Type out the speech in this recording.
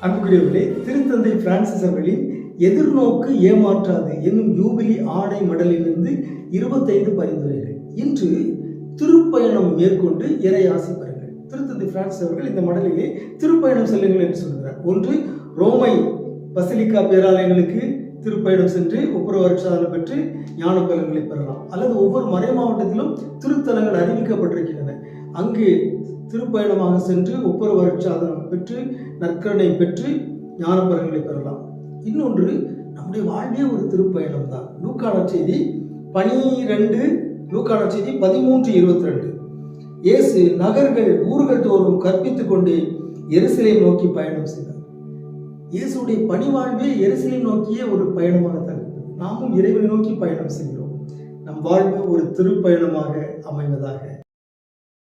அன்புக்குரியவர்களே, திருத்தந்தை பிரான்சிஸ் அவர்களின் எதிர்நோக்கு ஏமாற்றாது என்னும் யூபிலி ஆணை மடலிலிருந்து 25 பரிந்துரைகள். இன்று திருப்பயணம் மேற்கொண்டு இறை ஆசி பெறுங்கள். திருத்தந்தை பிரான்சிஸ் அவர்கள் இந்த மடலிலே திருப்பயணம் செல்லுங்கள் என்று சொல்கிறார். ஒன்று, ரோமை பசிலிக்கா பேராலயங்களுக்கு திருப்பயணம் சென்று ஒப்புரவு அருட்சாதனம் பெற்று ஞான பலன்களை பெறலாம். அல்லது ஒவ்வொரு மறை மாவட்டத்திலும் திருத்தலங்கள் அறிவிக்கப்பட்டிருக்கின்றன. அங்கு திருப்பயணமாக சென்று ஒப்புரவு அருட்சாதனம் பெற்று நற்கருணை பெற்று ஞான பலன்களை பெறலாம். இன்னொன்று, நம்முடைய வாழ்வே ஒரு திருப்பயணம் தான். லூக்கா நற்செய்தி 13:22 இயேசு நகர்கள் ஊர்கள் தோறும் கற்பித்துக் கொண்டு எருசலேம் நோக்கி பயணம் செய்தார். இயேசுடைய பணிவாழ்வே எருசலேம் நோக்கிய ஒரு பயணமாக தான் இருக்கிறது. நாமும் இறைவனை நோக்கி பயணம் செய்கிறோம். நம் வாழ்வு ஒரு திருப்பயணமாக அமைவதாக.